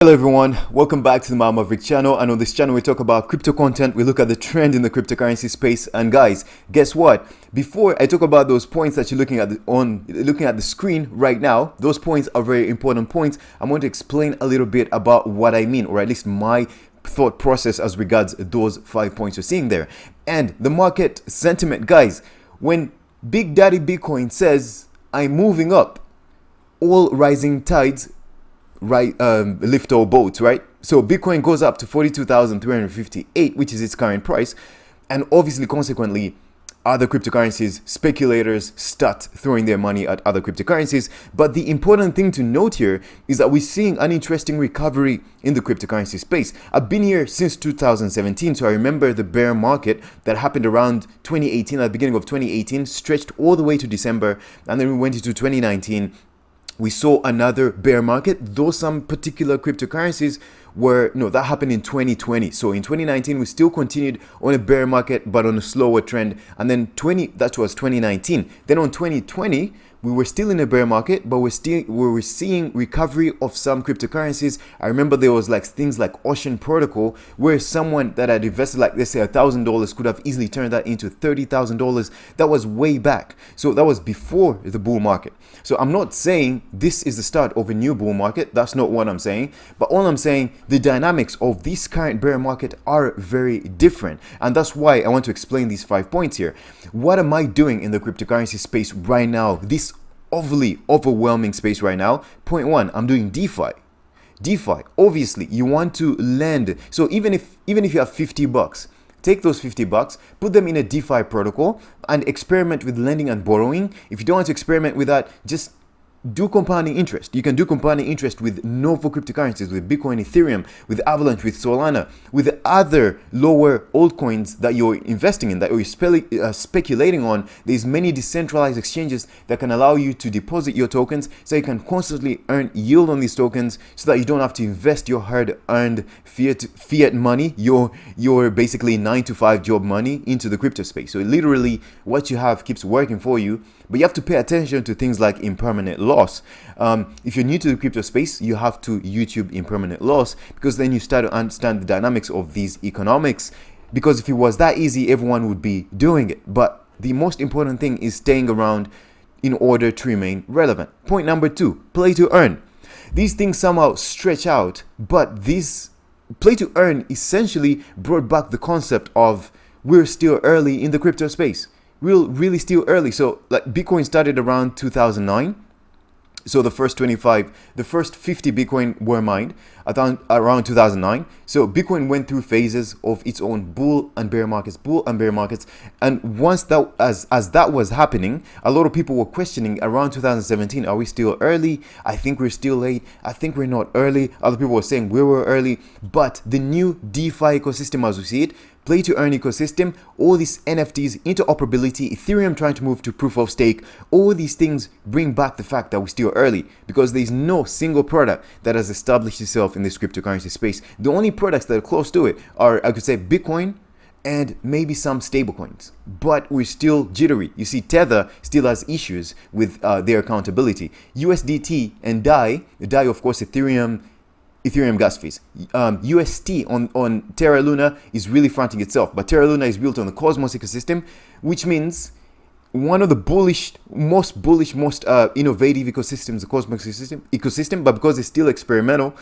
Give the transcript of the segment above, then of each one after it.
Hello everyone, welcome back to the Maverick channel. And on this channel we talk about crypto content, we look at the trend in the cryptocurrency space. And guys, guess what? Before I talk about those points that you're looking at the screen right now, those points are very important points. I'm going to explain a little bit about what I mean, or at least my thought process as regards those 5 points you're seeing there. And the market sentiment, guys, when Big Daddy Bitcoin says, I'm moving up, all rising tides lift all boats, right? So Bitcoin goes up to 42,358, which is its current price, and obviously consequently other cryptocurrencies, speculators start throwing their money at other cryptocurrencies. But the important thing to note here is that we're seeing an interesting recovery in the cryptocurrency space. I've been here since 2017, so I remember the bear market that happened around 2018, at the beginning of 2018, stretched all the way to December, and then we went into 2019. We saw another bear market, though some particular cryptocurrencies that happened in 2020. So in 2019, we still continued on a bear market, but on a slower trend. And then that was 2019. Then on 2020, we were still in a bear market, but we were seeing recovery of some cryptocurrencies. I remember there was things like Ocean Protocol, where someone that had invested let's say $1,000 could have easily turned that into $30,000. That was way back. So that was before the bull market. So I'm not saying this is the start of a new bull market. That's not what I'm saying. But all I'm saying, the dynamics of this current bear market are very different. And that's why I want to explain these 5 points here. What am I doing in the cryptocurrency space right now? This overly overwhelming space right now. Point one, I'm doing DeFi. DeFi, obviously, you want to lend. So even if you have $50, take those $50, put them in a DeFi protocol and experiment with lending and borrowing. If you don't want to experiment with that, just do compounding interest. You can do compounding interest with novel cryptocurrencies, with Bitcoin, Ethereum, with Avalanche, with Solana, with other lower altcoins that you're investing in, that you're speculating on. There's many decentralized exchanges that can allow you to deposit your tokens, so you can constantly earn yield on these tokens, so that you don't have to invest your hard-earned fiat money, your basically 9-to-5 job money into the crypto space. So literally, what you have keeps working for you. But you have to pay attention to things like impermanent loss. If you're new to the crypto space, you have to YouTube impermanent loss, because then you start to understand the dynamics of these economics. Because if it was that easy, everyone would be doing it. But the most important thing is staying around in order to remain relevant. Point number 2, play to earn. These things somehow stretch out, but this play to earn essentially brought back the concept of we're still early in the crypto space. We're really still early. So Bitcoin started around 2009. So the first 50 Bitcoin were mined around 2009. So Bitcoin went through phases of its own bull and bear markets. And once as that was happening, a lot of people were questioning around 2017, are we still early? I think we're still late. I think we're not early. Other people were saying we were early. But the new DeFi ecosystem, as we see it, play to earn ecosystem, all these NFTs, interoperability, Ethereum trying to move to proof of stake, all these things bring back the fact that we're still early, because there's no single product that has established itself in this cryptocurrency space. The only products that are close to it are, I could say, Bitcoin and maybe some stablecoins, but we're still jittery. You see, Tether still has issues with their accountability. USDT and DAI, of course, Ethereum gas fees. UST on Terra Luna is really fronting itself, but Terra Luna is built on the Cosmos ecosystem, which means one of the most innovative ecosystems, the Cosmos ecosystem, but because it's still experimental,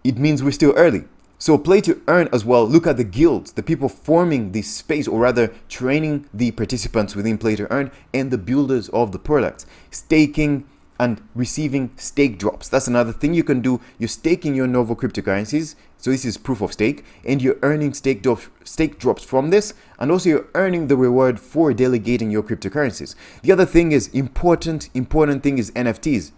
it means we're still early. So play to earn as well. Look at the guilds, the people forming this space, or rather training the participants within play to earn, and the builders of the products, staking and receiving stake drops. That's another thing you can do. You're staking your novel cryptocurrencies. So this is proof of stake, and you're earning stake drops from this, and also you're earning the reward for delegating your cryptocurrencies. The other thing is important thing is NFTs.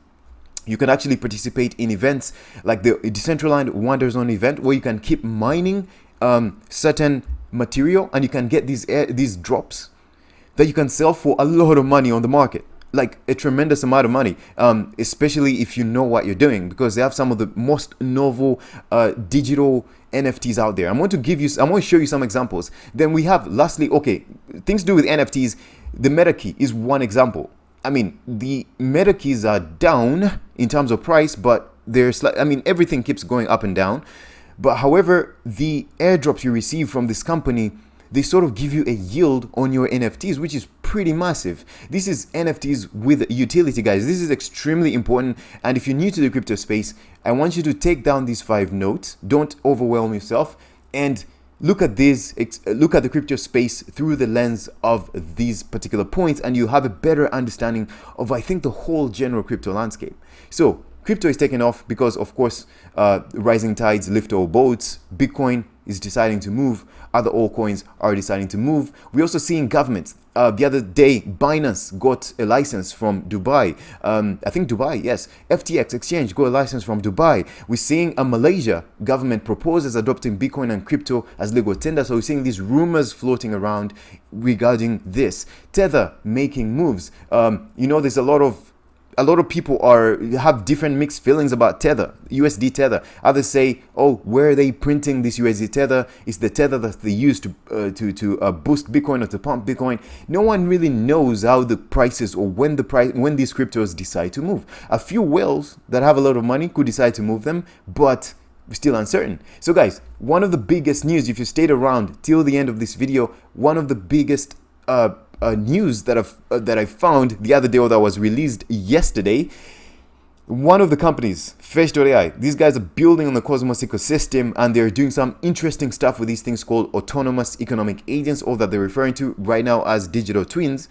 You can actually participate in events like the Decentraland Wonder Zone event, where you can keep mining certain material, and you can get these drops that you can sell for a lot of money on the market. Like a tremendous amount of money, especially if you know what you're doing, because they have some of the most novel digital NFTs out there. I'm going to show you some examples. Then we have, lastly, things to do with NFTs. The MetaKey is one example. I mean, the meta keys are down in terms of price, but I mean, everything keeps going up and down. But however, the airdrops you receive from this company, they sort of give you a yield on your NFTs, which is pretty massive. This is NFTs with utility, guys. This is extremely important. And if you're new to the crypto space, I want you to take down these 5 notes. Don't overwhelm yourself, and look at the crypto space through the lens of these particular points, and you have a better understanding of, I think, the whole general crypto landscape. So crypto is taking off because, of course, rising tides lift all boats. Bitcoin is deciding to move. Other altcoins are deciding to move. We're also seeing governments. The other day, Binance got a license from Dubai. I think Dubai, yes. FTX exchange got a license from Dubai. We're seeing a Malaysia government proposes adopting Bitcoin and crypto as legal tender. So we're seeing these rumors floating around regarding this. Tether making moves. There's a lot of people have different mixed feelings about Tether, USD Tether. Others say, oh, where are they printing this USD Tether? It's the Tether that they use to boost Bitcoin or to pump Bitcoin. No one really knows how the prices or when these cryptos decide to move. A few whales that have a lot of money could decide to move them, but still uncertain. So guys, one of the biggest news, if you stayed around till the end of this video, one of the biggest news that I found the other day, or that was released yesterday, one of the companies, Fetch.AI, these guys are building on the Cosmos ecosystem, and they're doing some interesting stuff with these things called autonomous economic agents, or that they're referring to right now as digital twins.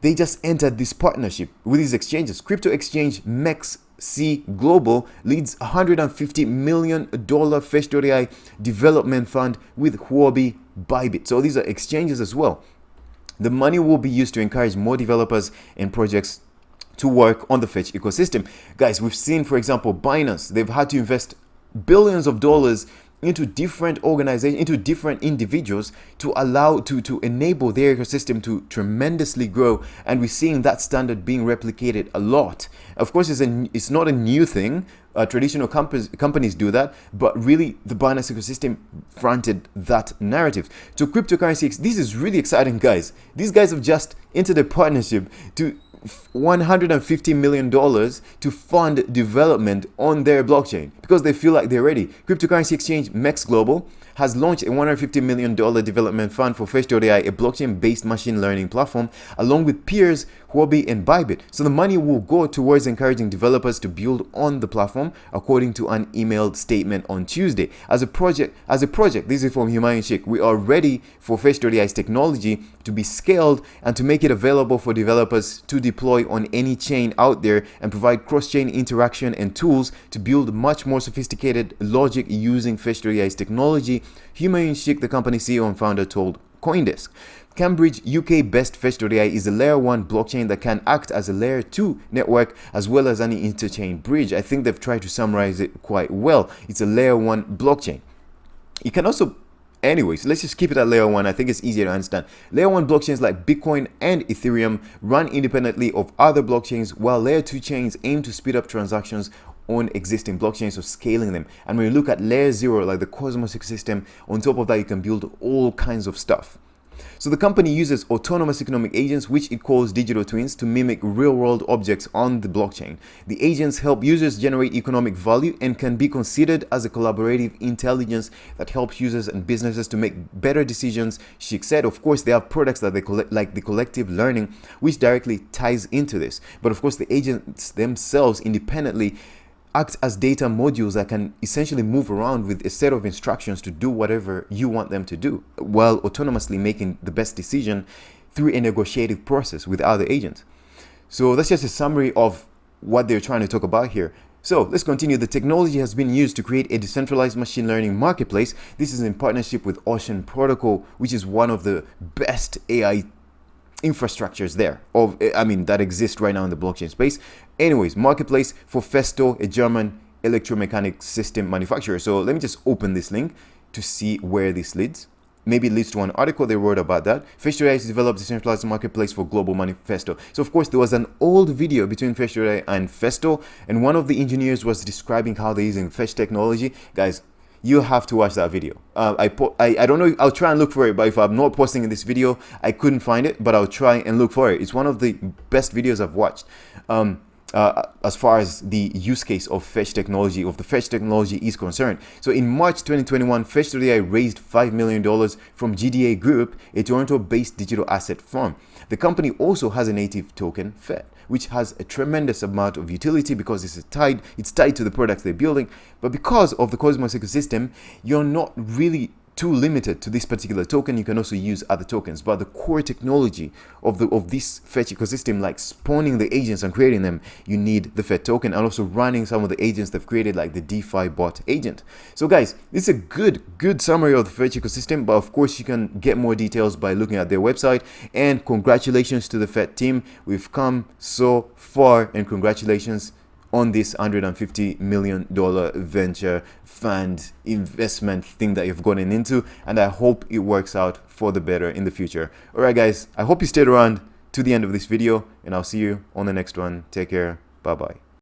They just entered this partnership with these exchanges. Crypto exchange MEXC Global leads $150 million Fetch.AI development fund with Huobi Bybit. So these are exchanges as well. The money will be used to encourage more developers and projects to work on the Fetch ecosystem. Guys, we've seen, for example, Binance, they've had to invest billions of dollars into different organizations, into different individuals to enable their ecosystem to tremendously grow. And we're seeing that standard being replicated a lot. Of course, it's not a new thing. Traditional companies do that, but really the Binance ecosystem fronted that narrative. So cryptocurrency, this is really exciting, guys. These guys have just entered a partnership to $150 million to fund development on their blockchain because they feel like they're ready. Cryptocurrency exchange MEXC Global has launched a $150 million development fund for Fetch.AI, a blockchain-based machine learning platform, along with peers Huobi and Bybit. So the money will go towards encouraging developers to build on the platform, according to an emailed statement on Tuesday. As a project, this is from Humayun Sheikh, we are ready for Fetch.AI's technology to be scaled and to make it available for developers to deploy on any chain out there and provide cross-chain interaction and tools to build much more sophisticated logic using Fetch.AI's technology, Humayun Sheikh, the company CEO and founder, told CoinDesk. Cambridge, UK-based Fetch.AI is a layer 1 blockchain that can act as a layer 2 network as well as any interchain bridge. I think they've tried to summarize it quite well. It's a layer 1 blockchain. You can also, anyways, let's just keep it at layer 1. I think it's easier to understand. Layer 1 blockchains like Bitcoin and Ethereum run independently of other blockchains, while layer 2 chains aim to speed up transactions on existing blockchains, or scaling them. And when you look at layer 0, like the Cosmos ecosystem, on top of that you can build all kinds of stuff. So the company uses autonomous economic agents, which it calls digital twins, to mimic real-world objects on the blockchain. The agents help users generate economic value and can be considered as a collaborative intelligence that helps users and businesses to make better decisions. Sheikh said, of course, they have products that they collect, like the collective learning, which directly ties into this. But of course, the agents themselves independently act as data modules that can essentially move around with a set of instructions to do whatever you want them to do, while autonomously making the best decision through a negotiative process with other agents. So that's just a summary of what they're trying to talk about here. So let's continue. The technology has been used to create a decentralized machine learning marketplace. This is in partnership with Ocean Protocol, which is one of the best AI infrastructures that exist right now in the blockchain space. Anyways, marketplace for Festo, a German electromechanic system manufacturer. So let me just open this link to see where this leads. Maybe it leads to an article they wrote about that. Fetch.AI has developed a decentralized marketplace for global manifesto. So of course there was an old video between Fetch.AI and Festo, and one of the engineers was describing how they're using Fetch technology. Guys, you have to watch that video. I don't know, I'll try and look for it, but if I'm not posting in this video, I couldn't find it, but I'll try and look for it. It's one of the best videos I've watched. as far as the use case of Fetch technology, of the Fetch technology is concerned. So in March 2021, Fetch.AI raised $5 million from GDA Group, a Toronto-based digital asset firm. The company also has a native token, Fetch, which has a tremendous amount of utility because it's tied to the products they're building. But because of the Cosmos ecosystem, you're not really too limited to this particular token. You can also use other tokens, but the core technology of this Fetch ecosystem, like spawning the agents and creating them, you need the Fetch token, and also running some of the agents they've created, like the DeFi bot agent. So guys, this is a good summary of the Fetch ecosystem, but of course you can get more details by looking at their website. And congratulations to the Fetch team. We've come so far, and congratulations on this $150 million venture fund investment thing that you've gotten into, and I hope it works out for the better in the future. All right guys, I hope you stayed around to the end of this video, and I'll see you on the next one. Take care. Bye bye.